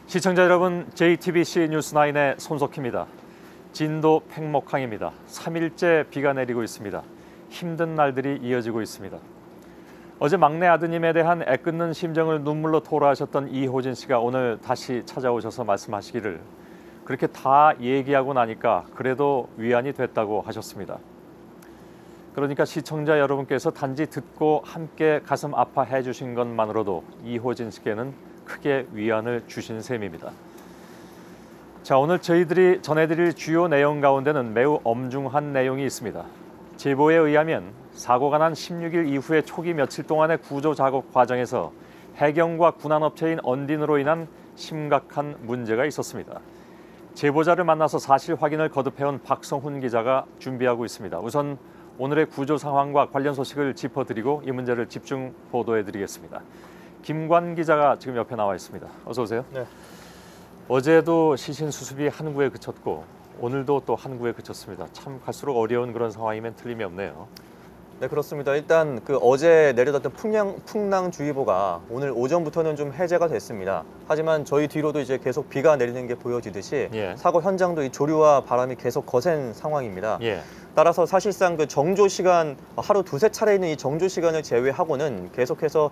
시청자 여러분, JTBC 뉴스9의 손석희입니다. 진도 팽목항입니다. 3일째 비가 내리고 있습니다. 힘든 날들이 이어지고 있습니다. 어제 막내 아드님에 대한 애끓는 심정을 눈물로 토로하셨던 이호진 씨가 오늘 다시 찾아오셔서 말씀하시기를 그렇게 다 얘기하고 나니까 그래도 위안이 됐다고 하셨습니다. 그러니까 시청자 여러분께서 단지 듣고 함께 가슴 아파해 주신 것만으로도 이호진 씨께는 크게 위안을 주신 셈입니다. 자, 오늘 저희들이 전해드릴 주요 내용 가운데는 매우 엄중한 내용이 있습니다. 제보에 의하면 사고가 난 16일 이후에 초기 며칠 동안의 구조 작업 과정에서 해경과 군안업체인 언딘으로 인한 심각한 문제가 있었습니다. 제보자를 만나서 사실 확인을 거듭해온 박성훈 기자가 준비하고 있습니다. 우선 오늘의 구조 상황과 관련 소식을 짚어드리고 이 문제를 집중 보도해드리겠습니다. 김관 기자가 지금 옆에 나와 있습니다. 어서 오세요. 네. 어제도 시신 수습이 한구에 그쳤고 오늘도 또 한구에 그쳤습니다. 참 갈수록 어려운 그런 상황이면 틀림이 없네요. 네, 그렇습니다. 일단 어제 내려졌던 풍랑주의보가 오늘 오전부터는 좀 해제가 됐습니다. 하지만 저희 뒤로도 이제 계속 비가 내리는 게 보여지듯이 사고 현장도 이 조류와 바람이 계속 거센 상황입니다. 따라서 사실상 정조 시간 하루 두세 차례 있는 이 정조 시간을 제외하고는 계속해서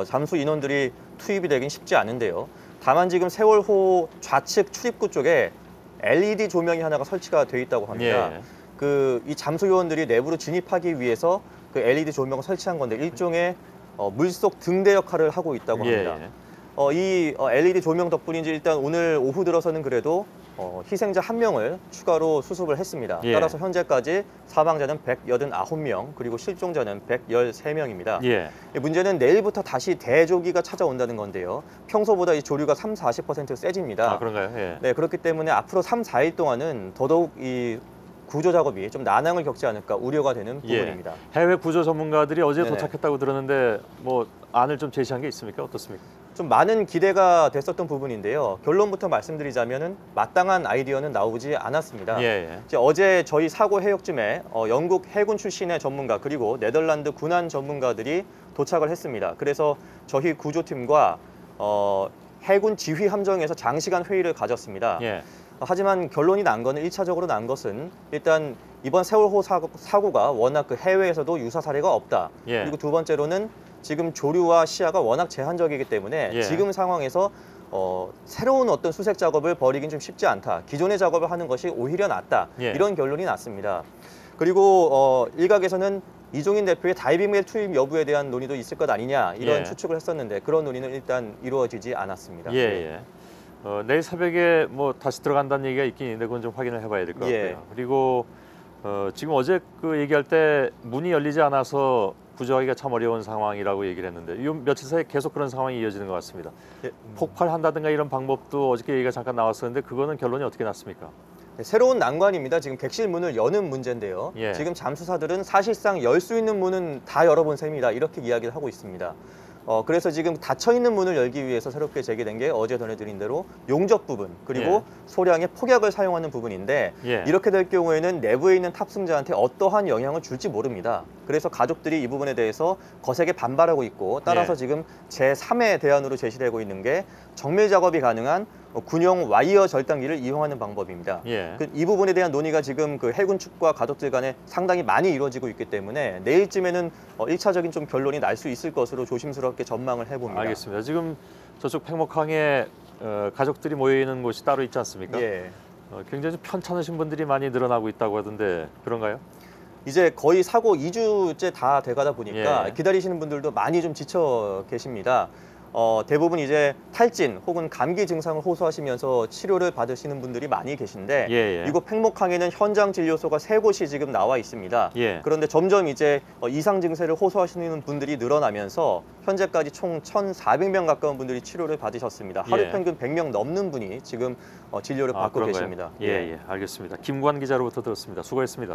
잠수 인원들이 투입이 되긴 쉽지 않은데요. 다만 지금 세월호 좌측 출입구 쪽에 LED 조명이 하나가 설치가 돼 있다고 합니다. 이 잠수 요원들이 내부로 진입하기 위해서 그 LED 조명을 설치한 건데 일종의 물속 등대 역할을 하고 있다고 합니다. 이 LED 조명 덕분인지 일단 오늘 오후 들어서는 그래도 희생자 1명을 추가로 수습을 했습니다. 따라서 현재까지 사망자는 189명, 그리고 실종자는 113명입니다. 문제는 내일부터 다시 대조기가 찾아온다는 건데요. 평소보다 이 조류가 30~40% 세집니다. 아, 그런가요? 네, 그렇기 때문에 앞으로 3~4일 동안은 더더욱 이 구조 작업이 좀 난항을 겪지 않을까 우려가 되는 부분입니다. 해외 구조 전문가들이 어제 도착했다고 들었는데 뭐 안을 좀 제시한 게 있습니까? 어떻습니까? 좀 많은 기대가 됐었던 부분인데요. 결론부터 말씀드리자면은 마땅한 아이디어는 나오지 않았습니다. 이제 어제 저희 사고 해역쯤에 영국 해군 출신의 전문가 그리고 네덜란드 군안 전문가들이 도착을 했습니다. 그래서 저희 구조팀과 해군 지휘 함정에서 장시간 회의를 가졌습니다. 하지만 결론이 난 거는 1차적으로 난 것은 일단 이번 세월호 사고가 워낙 해외에서도 유사 사례가 없다. 그리고 두 번째로는 지금 조류와 시야가 워낙 제한적이기 때문에 지금 상황에서 새로운 어떤 수색 작업을 벌이긴 좀 쉽지 않다. 기존의 작업을 하는 것이 오히려 낫다. 이런 결론이 났습니다. 그리고 일각에서는 이종인 대표의 다이빙벨 투입 여부에 대한 논의도 있을 것 아니냐 이런 추측을 했었는데 그런 논의는 일단 이루어지지 않았습니다. 내일 새벽에 뭐 다시 들어간다는 얘기가 있긴 있는데 그건 좀 확인을 해봐야 될 것 같고요. 그리고 지금 어제 그 얘기할 때 문이 열리지 않아서 구조하기가 참 어려운 상황이라고 얘기를 했는데 이 며칠 사이에 계속 그런 상황이 이어지는 것 같습니다. 폭발한다든가 이런 방법도 어저께 얘기가 잠깐 나왔었는데 그거는 결론이 어떻게 났습니까? 새로운 난관입니다. 지금 객실 문을 여는 문제인데요. 지금 잠수사들은 사실상 열 수 있는 문은 다 열어본 셈이다. 이렇게 이야기를 하고 있습니다. 그래서 지금 닫혀있는 문을 열기 위해서 새롭게 제기된 게 어제 전해드린 대로 용접 부분 그리고 소량의 폭약을 사용하는 부분인데 이렇게 될 경우에는 내부에 있는 탑승자한테 어떠한 영향을 줄지 모릅니다. 그래서 가족들이 이 부분에 대해서 거세게 반발하고 있고 따라서 지금 제3의 대안으로 제시되고 있는 게 정밀 작업이 가능한 군용 와이어 절단기를 이용하는 방법입니다. 이 부분에 대한 논의가 지금 해군 측과 가족들 간에 상당히 많이 이루어지고 있기 때문에 내일쯤에는 1차적인 좀 결론이 날 수 있을 것으로 조심스럽게 전망을 해봅니다. 알겠습니다. 지금 저쪽 팽목항에 가족들이 모여 있는 곳이 따로 있지 않습니까? 굉장히 편찮으신 분들이 많이 늘어나고 있다고 하던데 그런가요? 이제 거의 사고 2주째 다 돼가다 보니까 기다리시는 분들도 많이 좀 지쳐 계십니다. 대부분 이제 탈진 혹은 감기 증상을 호소하시면서 치료를 받으시는 분들이 많이 계신데 이곳 팽목항에는 현장 진료소가 3곳이 지금 나와 있습니다. 그런데 점점 이제 이상 증세를 호소하시는 분들이 늘어나면서 현재까지 총 1,400명 가까운 분들이 치료를 받으셨습니다. 하루 평균 100명 넘는 분이 지금 진료를 받고 계십니다. 알겠습니다. 김관 기자로부터 들었습니다. 수고했습니다.